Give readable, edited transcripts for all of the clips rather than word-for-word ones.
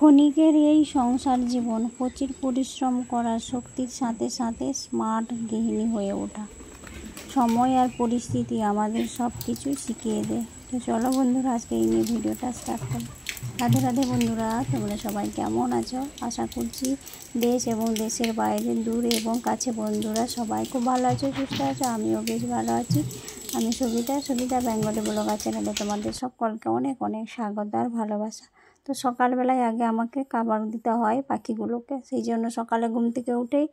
ক্ষণিকের এই সংসার জীবন, প্রচুর পরিশ্রম করার শক্তির সাথে সাথে স্মার্ট গৃহিণী হয়ে ওঠা। সময় আর পরিস্থিতি আমাদের সব কিছুই শিখিয়ে দেয়। তো চলো বন্ধুরা, আজকে এই নিয়ে ভিডিওটা স্টার্ট করি। রাধে রাধে বন্ধুরা, তোমরা সবাই কেমন আছো? আশা করছি দেশ এবং দেশের বাইরে, দূরে এবং কাছে বন্ধুরা সবাই খুব ভালো আছো, সুস্থ আছো। আমিও বেশ ভালো আছি। আমি সবিতা বেঙ্গলি ব্লগার চ্যানেলে তোমাদের সকলকে অনেক অনেক স্বাগত আর ভালোবাসা। তো সকালবেলায় আগে আমাকে খাবার দিতে হয় পাখিগুলোকে, সেই জন্য সকালে ঘুম থেকে উঠেই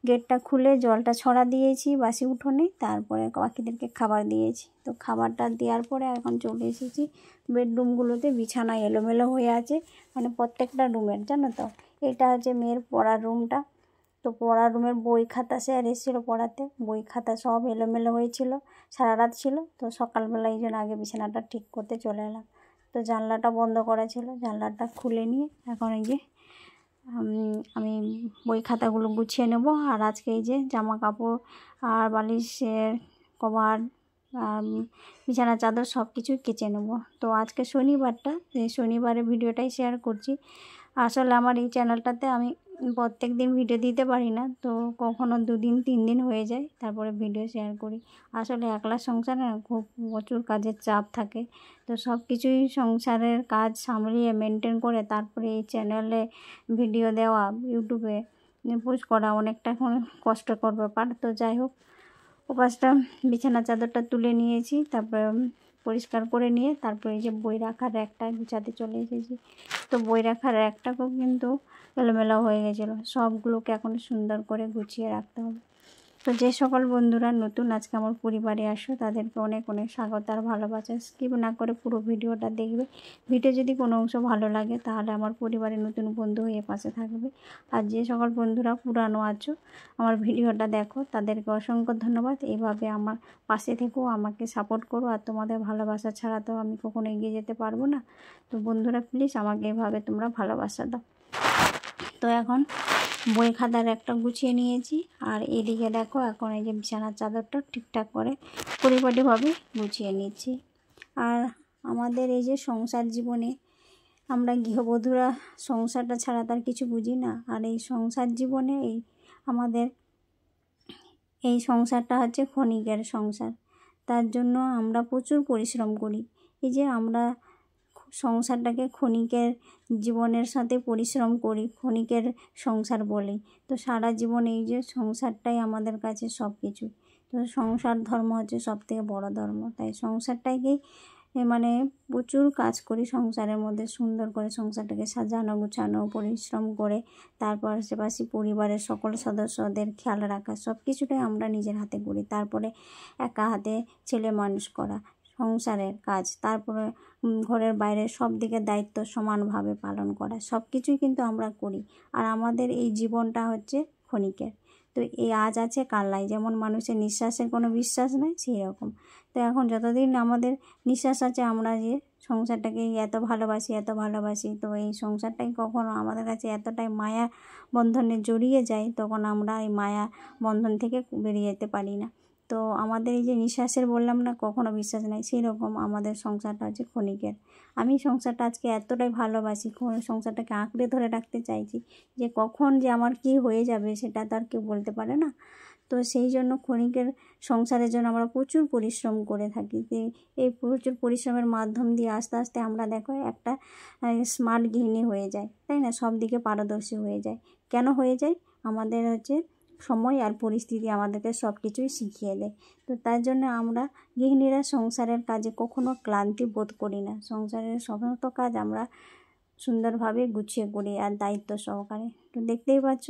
গেটটা খুলে জলটা ছড়া দিয়েছি বাসি উঠোনে, তারপরে পাখিদেরকে খাবার দিয়েছি। তো খাবারটা দেওয়ার পরে এখন চলে এসেছি বেডরুমগুলোতে। বিছানা এলোমেলো হয়ে আছে, মানে প্রত্যেকটা রুমের, জানো তো। এটা হচ্ছে মেয়ের পড়ার রুমটা। তো পড়ার রুমের বই খাতা স্যার এসেছিলো পড়াতে, বই খাতা সব এলোমেলো হয়েছিল, সারা রাত ছিল। তো সকালবেলা এই জন্য আগে বিছানাটা ঠিক করতে চলে এলাম। তো জানলাটা বন্ধ করা ছিল, জানলাটা খুলে নিয়ে এখন এই যে আমি বই খাতাগুলো গুছিয়ে নেব। আর আজকে এই যে জামা কাপড় আর বালিশের কভার আর বিছানার চাদর সব কিছুই কেচে নেব। তো আজকে শনিবারটা, এই শনিবারের ভিডিওটাই শেয়ার করছি। আসলে আমার এই চ্যানেলটাতে আমি প্রত্যেক দিন ভিডিও দিতে পারি না, তো কখনো 2 দিন 3 দিন হয়ে যায় তারপরে ভিডিও শেয়ার করি। আসলে একলা সংসারে খুব প্রচুর কাজের চাপ থাকে, তো সব কিছুই সংসারের কাজ সামলিয়ে মেনটেন করে তারপরে এই চ্যানেলে ভিডিও দেওয়া, ইউটিউবে পোস্ট করা অনেকটা এখন কষ্টকর ব্যাপার। তো যাই হোক, ও কাজটা বিছানা চাদরটা তুলে নিয়েছি, তারপরে পরিষ্কার করে নিয়ে তারপরে এই যে বই রাখার র্যাকটা গুছাতে চলে এসেছি। তো বই রাখার র্যাকটাকেও কিন্তু এলোমেলো হয়ে গেছিলো, সবগুলোকে এখন সুন্দর করে গুছিয়ে রাখতে হবে। তো যে সকল বন্ধুরা নতুন আজকে আমার পরিবারে আসো, তাদেরকে অনেক অনেক স্বাগত আর ভালোবাসা। স্কিপ না করে পুরো ভিডিওটা দেখবে। ভিডিও যদি কোনো অংশ ভালো লাগে তাহলে আমার পরিবারের নতুন বন্ধু হয়ে পাশে থাকবে। আর যে সকল বন্ধুরা পুরানো আছো, আমার ভিডিওটা দেখো, তাদেরকে অসংখ্য ধন্যবাদ। এইভাবে আমার পাশে থেকেও আমাকে সাপোর্ট করো, আর তোমাদের ভালোবাসা ছাড়া তো আমি কখনো এগিয়ে যেতে পারবো না। তো বন্ধুরা প্লিজ আমাকে এইভাবে তোমরা ভালোবাসা দাও। তো এখন বই খাতার একটা গুছিয়ে নিয়েছি, আর এদিকে দেখো এখন এই যে বিছানার চাদরটা ঠিকঠাক করে পরিপাটিভাবে গুছিয়ে নিচ্ছি। আর আমাদের এই যে সংসার জীবনে আমরা গৃহবধূরা সংসারটা ছাড়া তার কিছু বুঝি না। আর এই সংসার জীবনে আমাদের এই সংসারটা হচ্ছে ক্ষণিকের সংসার, তার জন্য আমরা প্রচুর পরিশ্রম করি। এই যে আমরা সংসারটাকে ক্ষণিকের জীবনের সাথে পরিশ্রম করি, ক্ষণিকের সংসার বলি। তো সারা জীবন এই যে সংসারটাই আমাদের কাছে সব কিছু। তো সংসার ধর্ম হচ্ছে সবথেকে বড় ধর্ম, তাই সংসারটাকেই মানে প্রচুর কাজ করি সংসারের মধ্যে, সুন্দর করে সংসারটাকে সাজানো গুছানো, পরিশ্রম করে তারপর আশেপাশে পরিবারের সকল সদস্যদের খেয়াল রাখা, সব কিছুটাই আমরা নিজের হাতে করি। তারপরে একা হাতে ছেলে মানুষ করা, সংসারের কাজ, তারপরে ঘরের বাইরে সব দিকে দায়িত্ব সমানভাবে পালন করা, সব কিছুই কিন্তু আমরা করি। আর আমাদের এই জীবনটা হচ্ছে ক্ষণিকের। তো এই আজ আছে কাল নাই, যেমন মানুষের নিঃশ্বাসের কোনো বিশ্বাস নেই, সেই রকম। তো এখন যতদিন আমাদের নিঃশ্বাস আছে আমরা যে সংসারটাকে এত ভালোবাসি, তো এই সংসারটাই কখনো আমাদের কাছে এতটাই মায়া বন্ধনে জড়িয়ে যায়, তখন আমরা এই মায়া বন্ধন থেকে বেরিয়ে যেতে পারি না। তো আমাদের এই যে নিঃশ্বাসের বললাম না কখনো বিশ্বাস নাই, সেই রকম আমাদের সংসারটা হচ্ছে ক্ষণিকের। আমি সংসারটা আজকে এতটাই ভালোবাসি, সংসারটাকে আঁকড়ে ধরে রাখতে চাইছি, যে কখন যে আমার কি হয়ে যাবে সেটা তো আর কেউ বলতে পারে না। তো সেই জন্য ক্ষণিকের সংসারের জন্য আমরা প্রচুর পরিশ্রম করে থাকি। এই প্রচুর পরিশ্রমের মাধ্যম দিয়ে আস্তে আস্তে আমরা দেখো একটা স্মার্ট গৃহিণী হয়ে যায়, তাই না? সব দিকে পারদর্শী হয়ে যায়। কেন হয়ে যায়? আমাদের হচ্ছে সময় আর পরিস্থিতি আমাদেরকে সব কিছুই শিখিয়ে দেয়। তো তার জন্য আমরা গৃহিণীরা সংসারের কাজে কখনো ক্লান্তি বোধ করি না। সংসারের সমস্ত কাজ আমরা সুন্দরভাবে গুছিয়ে করি আর দায়িত্ব সহকারে। তো দেখতেই পাচ্ছ,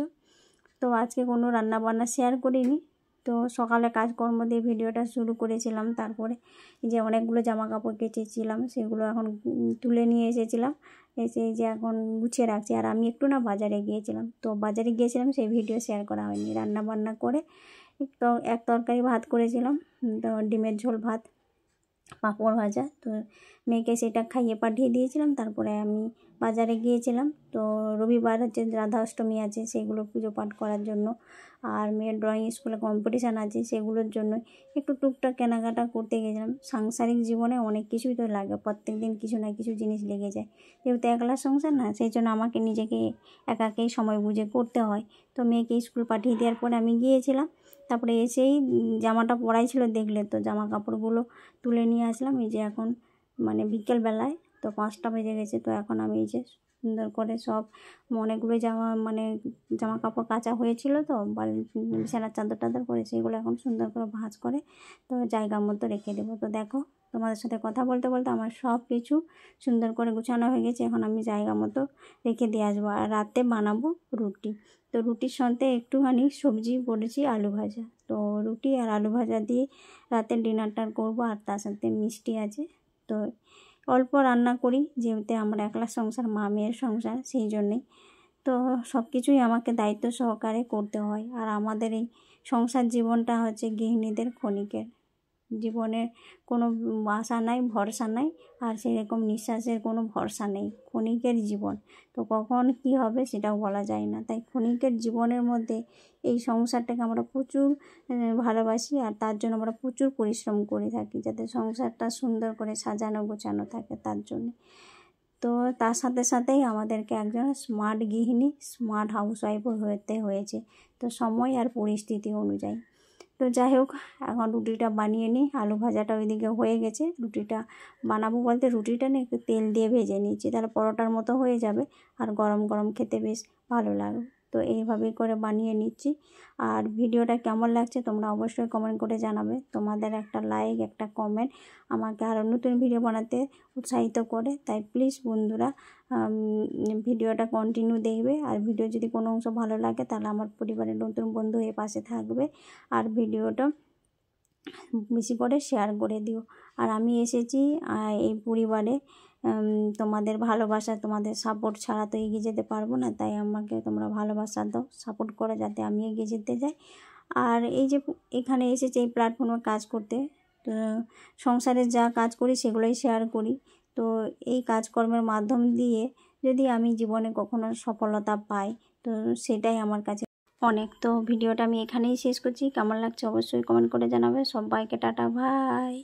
তো আজকে কোনো রান্না বান্না শেয়ার করিনি। তো সকালে কাজকর্ম দিয়ে ভিডিওটা শুরু করেছিলাম, তারপরে এই যে অনেকগুলো জামা কাপড় কেচেছিলাম সেগুলো এখন তুলে নিয়ে এসেছিলাম, এসে এই যে এখন গুছিয়ে রাখছি। আর আমি একটু না বাজারে গিয়েছিলাম, তো বাজারে গিয়েছিলাম সেই ভিডিও শেয়ার করা হয়নি। রান্না বান্না করে তো এক তরকারি ভাত করেছিলাম, তো ডিমের ঝোল ভাত, পাঁপড় ভাজা। তো মেয়েকে সেটা খাইয়ে পাঠিয়ে দিয়েছিলাম। তারপরে আমি বাজারে গিয়েছিলাম। তো রবিবার হচ্ছে রাধা অষ্টমী আছে, সেগুলো পুজো পাঠ করার জন্য, আর মেয়ের ড্রয়িং স্কুলে কম্পিটিশান আছে, সেগুলোর জন্য একটু টুকটাক কেনাকাটা করতে গেছিলাম। সাংসারিক জীবনে অনেক কিছুই তো লাগে, প্রত্যেক দিন কিছু না কিছু জিনিস লেগে যায়। যেহেতু একলা সংসার না, সেই জন্য আমাকে নিজেকে একাকেই সময় বুঝে করতে হয়। তো মেয়েকে স্কুল পাঠিয়ে দেওয়ার পরে আমি গিয়েছিলাম। তারপরে এসেই জামাটা পরাই ছিল দেখলে তো, জামা কাপড়গুলো তুলে নিয়ে আসলাম। এই যে এখন মানে বিকেলবেলায় তো 5টা বেজে গেছে। তো এখন আমি এই যে সুন্দর করে সব অনেকগুলো জামা কাপড় কাচা হয়েছিল, তো বিছানার চাদর টাদর করে সেগুলো এখন সুন্দর করে ভাঁজ করে তো জায়গা মতো রেখে দেবো। তো দেখো, তোমাদের সাথে কথা বলতে বলতে আমার সব কিছু সুন্দর করে গুছানো হয়ে গেছে। এখন আমি জায়গা মতো রেখে দিয়ে আসবো। আর রাতে বানাবো রুটি। তো রুটির সাথে একটুখানি সবজি করেছি, আলু ভাজা। তো রুটি আর আলু ভাজা দিয়ে রাতের ডিনারটা করবো। আর তার সাথে মিষ্টি আছে। তো অল্প রান্না করি, যেহেতু আমার একলা সংসার, মা মেয়ের সংসার, সেই জন্যেই তো সব কিছুই আমাকে দায়িত্ব সহকারে করতে হয়। আর আমাদের এই সংসার জীবনটা হচ্ছে গৃহিণীদের ক্ষণিকের জীবনের কোনো আশা নাই, ভরসা নাই, আর সেরকম নিঃশ্বাসের কোনো ভরসা নেই। ক্ষণিকের জীবন, তো কখন কি হবে সেটাও বলা যায় না। তাই ক্ষণিকের জীবনের মধ্যে এই সংসারটাকে আমরা প্রচুর ভালোবাসি, আর তার জন্য আমরা প্রচুর পরিশ্রম করে থাকি, যাতে সংসারটা সুন্দর করে সাজানো গোছানো থাকে তার জন্য। তো তার সাথে সাথেই আমাদেরকে একজন স্মার্ট গৃহিণী, স্মার্ট হাউসওয়াইফও হতে হয়েছে, তো সময় আর পরিস্থিতি অনুযায়ী। তো যাই হোক, এখন রুটিটা বানিয়ে নিই। আলু ভাজাটা ওইদিকে হয়ে গেছে। রুটিটা বানাবো বলতে রুটিটা না একটু তেল দিয়ে ভেজে নিচ্ছি, তাহলে পরোটার মতো হয়ে যাবে, আর গরম গরম খেতে বেশ ভালো লাগবে। তো এইভাবেই করে বানিয়ে নিচ্ছি। আর ভিডিওটা কেমন লাগছে তোমরা অবশ্যই কমেন্ট করে জানাবে। তোমাদের একটা লাইক, একটা কমেন্ট আমাকে আরও নতুন ভিডিও বানাতে উৎসাহিত করে। তাই প্লিজ বন্ধুরা ভিডিওটা কন্টিনিউ দেখবে। আর ভিডিও যদি কোনো অংশ ভালো লাগে তাহলে আমার পরিবারের নতুন বন্ধু হয়ে পাশে থাকবে, আর ভিডিওটা বেশি করে শেয়ার করে দিও। আর আমি এসেছি এই পরিবারে তোমাদের ভালোবাসা, তোমাদের সাপোর্ট ছাড়া তো এগিয়ে যেতে পারবো না। তাই আমাকে তোমরা ভালোবাসা দাও, সাপোর্ট করো, যাতে আমি এগিয়ে যেতে যাই। আর এই যে এখানে এসেছি এই প্ল্যাটফর্মে কাজ করতে, তো সংসারে যা কাজ করি সেগুলোই শেয়ার করি। তো এই কাজকর্মের মাধ্যম দিয়ে যদি আমি জীবনে কখনো সফলতা পাই, তো সেটাই আমার কাছে অনেক। তো ভিডিওটা আমি এখানেই শেষ করছি। কেমন লাগছে অবশ্যই কমেন্ট করে জানাবে। সবাইকে টাটা, বাই।